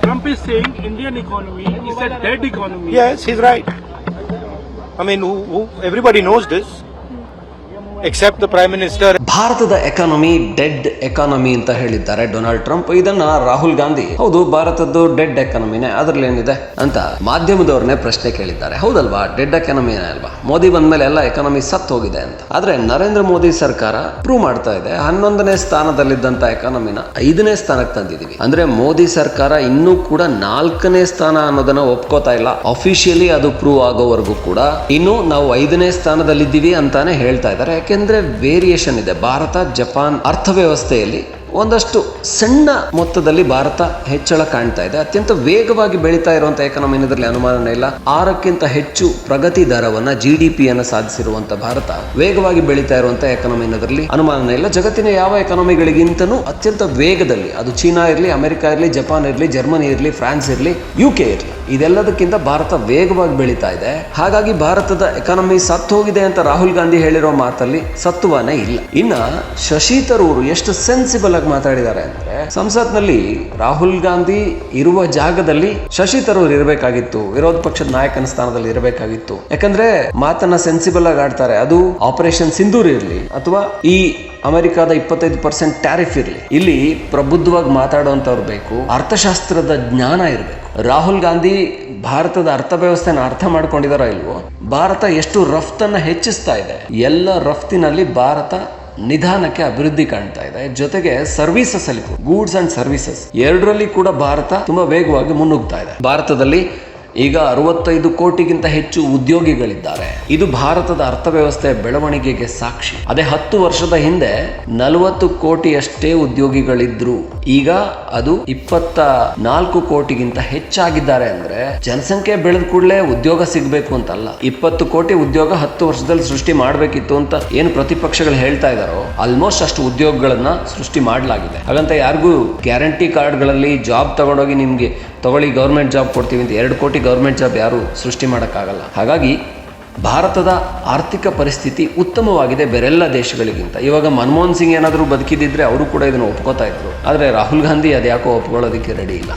Trump is saying Indian economy is a dead economy. Yes, he's right. I mean, everybody knows this, except the Prime Minister. ಭಾರತದ economy dead economy ಅಂತ ಹೇಳಿದ್ದಾರೆ Donald Trump. ಇದನ್ನ ರಾಹುಲ್ ಗಾಂಧಿ ಹೌದು ಭಾರತದ್ದು dead ಎಕಾನಮಿನೇ, ಅದ್ರಲ್ಲಿ ಏನಿದೆ ಅಂತ ಮಾಧ್ಯಮದವ್ರನ್ನೇ ಪ್ರಶ್ನೆ ಕೇಳಿದ್ದಾರೆ. ಹೌದಲ್ವಾ, ಡೆಡ್ ಎಕಾನಮಿನೇ ಅಲ್ವಾ, ಮೋದಿ ಬಂದ್ಮೇಲೆ ಎಲ್ಲ ಎಕಾನಮಿ ಸತ್ತು ಹೋಗಿದೆ ಅಂತ. ಆದ್ರೆ ನರೇಂದ್ರ ಮೋದಿ ಸರ್ಕಾರ ಪ್ರೂವ್ ಮಾಡ್ತಾ ಇದೆ 11ನೇ ಸ್ಥಾನದಲ್ಲಿದ್ದಂತ ಎಕಾನಮಿನ 5ನೇ ಸ್ಥಾನಕ್ಕೆ ತಂದಿದೀವಿ. ಅಂದ್ರೆ ಮೋದಿ ಸರ್ಕಾರ ಇನ್ನೂ ಕೂಡ 4ನೇ ಸ್ಥಾನ ಅನ್ನೋದನ್ನ ಒಪ್ಕೋತಾ ಇಲ್ಲ. ಅಫಿಷಿಯಲಿ ಅದು ಪ್ರೂವ್ ಆಗೋವರೆಗೂ ಕೂಡ ಇನ್ನು ನಾವು 5ನೇ ಸ್ಥಾನದಲ್ಲಿದ್ದೀವಿ ಅಂತಾನೆ ಹೇಳ್ತಾ ಇದ್ದಾರೆ. ಯಾಕೆಂದ್ರೆ ವೇರಿಯೇಷನ್ ಇದೆ. ಭಾರತ ಜಪಾನ್ ಅರ್ಥವ್ಯವಸ್ಥೆಯಲ್ಲಿ ಒಂದಷ್ಟು ಸಣ್ಣ ಮೊತ್ತದಲ್ಲಿ ಭಾರತ ಹೆಚ್ಚಳ ಕಾಣ್ತಾ ಇದೆ. ಅತ್ಯಂತ ವೇಗವಾಗಿ ಬೆಳೀತಾ ಇರುವಂತ ಎಕಾನಮಿ, ಇದರಲ್ಲಿ ಅನುಮಾನನೇ ಇಲ್ಲ. 6ಕ್ಕಿಂತ ಹೆಚ್ಚು ಪ್ರಗತಿ ದರವನ್ನ GDP ಅನ್ನು ಸಾಧಿಸಿರುವಂತ ಭಾರತ ವೇಗವಾಗಿ ಬೆಳೀತಾ ಇರುವಂತ ಎಕಾನಮಿ, ಇದರಲ್ಲಿ ಅನುಮಾನನೇ ಇಲ್ಲ. ಜಗತ್ತಿನ ಯಾವ ಎಕಾನಮಿಗಳಿಗಿಂತನೂ ಅತ್ಯಂತ ವೇಗದಲ್ಲಿ, ಅದು ಚೀನಾ ಇರಲಿ, ಅಮೆರಿಕ ಇರಲಿ, ಜಪಾನ್ ಇರಲಿ, ಜರ್ಮನಿ ಇರಲಿ, ಫ್ರಾನ್ಸ್ ಇರಲಿ, UK ಇರಲಿ, ಇದೆಲ್ಲದಕ್ಕಿಂತ ಭಾರತ ವೇಗವಾಗಿ ಬೆಳೀತಾ ಇದೆ. ಹಾಗಾಗಿ ಭಾರತದ ಎಕಾನಮಿ ಸತ್ತು ಹೋಗಿದೆ ಅಂತ ರಾಹುಲ್ ಗಾಂಧಿ ಹೇಳಿರೋ ಮಾತಲ್ಲಿ ಸತ್ವನೇ ಇಲ್ಲ. ಇನ್ನ ಶಶಿ ತರೂರ್ ಎಷ್ಟು ಸೆನ್ಸಿಬಲ್ ಆಗಿ ಮಾತಾಡಿದ್ದಾರೆ ಅಂದ್ರೆ, ಸಂಸತ್ನಲ್ಲಿ ರಾಹುಲ್ ಗಾಂಧಿ ಇರುವ ಜಾಗದಲ್ಲಿ ಶಶಿ ತರೂರ್ ಇರಬೇಕಾಗಿತ್ತು, ವಿರೋಧ ಪಕ್ಷದ ನಾಯಕನ ಸ್ಥಾನದಲ್ಲಿ ಇರಬೇಕಾಗಿತ್ತು. ಯಾಕಂದ್ರೆ ಮಾತನ್ನ ಸೆನ್ಸಿಬಲ್ ಆಗಿ ಆಡ್ತಾರೆ. ಅದು ಆಪರೇಷನ್ ಸಿಂಧೂರ್ ಇರಲಿ ಅಥವಾ ಈ ಅಮೆರಿಕದ 25% ಟ್ಯಾರಿಫ್ ಇರಲಿ, ಇಲ್ಲಿ ಪ್ರಬುದ್ಧವಾಗಿ ಮಾತಾಡುವಂತವ್ರು ಬೇಕು, ಅರ್ಥಶಾಸ್ತ್ರದ ಜ್ಞಾನ ಇರಬೇಕು. ರಾಹುಲ್ ಗಾಂಧಿ ಭಾರತದ ಅರ್ಥವ್ಯವಸ್ಥೆನ ಅರ್ಥ ಮಾಡ್ಕೊಂಡಿದಾರೋ ಇಲ್ವೋ, ಭಾರತ ಎಷ್ಟು ರಫ್ತನ್ನ ಹೆಚ್ಚಿಸ್ತಾ ಇದೆ, ಎಲ್ಲ ರಫ್ತಿನಲ್ಲಿ ಭಾರತ ನಿಧಾನಕ್ಕೆ ಅಭಿವೃದ್ಧಿ ಕಾಣ್ತಾ ಇದೆ. ಜೊತೆಗೆ ಸರ್ವಿಸಸ್ ಅಲ್ಲಿ, ಗೂಡ್ಸ್ ಅಂಡ್ ಸರ್ವಿಸಸ್ ಎರಡರಲ್ಲಿ ಕೂಡ ಭಾರತ ತುಂಬಾ ವೇಗವಾಗಿ ಮುನ್ನುಗ್ತಾ ಇದೆ. ಭಾರತದಲ್ಲಿ ಈಗ 65 ಕೋಟಿಗಿಂತ ಹೆಚ್ಚು ಉದ್ಯೋಗಿಗಳಿದ್ದಾರೆ. ಇದು ಭಾರತದ ಅರ್ಥವ್ಯವಸ್ಥೆಯ ಬೆಳವಣಿಗೆಗೆ ಸಾಕ್ಷಿ. ಅದೇ 10 ವರ್ಷದ ಹಿಂದೆ 40 ಕೋಟಿಯಷ್ಟೇ ಉದ್ಯೋಗಿಗಳಿದ್ರು. ಈಗ ಅದು 24 ಕೋಟಿಗಿಂತ ಹೆಚ್ಚಾಗಿದ್ದಾರೆ. ಅಂದ್ರೆ ಜನಸಂಖ್ಯೆ ಬೆಳೆದ ಕೂಡಲೇ ಉದ್ಯೋಗ ಸಿಗ್ಬೇಕು ಅಂತಲ್ಲ, 20 ಕೋಟಿ ಉದ್ಯೋಗ 10 ವರ್ಷದಲ್ಲಿ ಸೃಷ್ಟಿ ಮಾಡ್ಬೇಕಿತ್ತು ಅಂತ ಏನು ಪ್ರತಿಪಕ್ಷಗಳು ಹೇಳ್ತಾ ಇದಾರೋ, ಆಲ್ಮೋಸ್ಟ್ ಅಷ್ಟು ಉದ್ಯೋಗಗಳನ್ನ ಸೃಷ್ಟಿ ಮಾಡಲಾಗಿದೆ. ಹಾಗಂತ ಯಾರಿಗೂ ಗ್ಯಾರಂಟಿ ಕಾರ್ಡ್ಗಳಲ್ಲಿ ಜಾಬ್ ತಗೊಂಡೋಗಿ ನಿಮ್ಗೆ ತಗೊಳ್ಳಿ ಗೌರ್ಮೆಂಟ್ ಜಾಬ್ ಕೊಡ್ತೀವಿ ಅಂತ 2 ಕೋಟಿ ಗೌರ್ಮೆಂಟ್ ಜಾಬ್ ಯಾರು ಸೃಷ್ಟಿ ಮಾಡೋಕ್ಕಾಗಲ್ಲ. ಹಾಗಾಗಿ ಭಾರತದ ಆರ್ಥಿಕ ಪರಿಸ್ಥಿತಿ ಉತ್ತಮವಾಗಿದೆ ಬೇರೆಲ್ಲ ದೇಶಗಳಿಗಿಂತ. ಇವಾಗ ಮನಮೋಹನ್ ಸಿಂಗ್ ಏನಾದರೂ ಬದುಕಿದಿದ್ರೆ ಅವರು ಕೂಡ ಇದನ್ನು ಒಪ್ಕೋತಾ ಇದ್ರು. ಆದರೆ ರಾಹುಲ್ ಗಾಂಧಿ ಅದ್ಯಾಕೋ ಒಪ್ಕೊಳ್ಳೋದಕ್ಕೆ ರೆಡಿ ಇಲ್ಲ.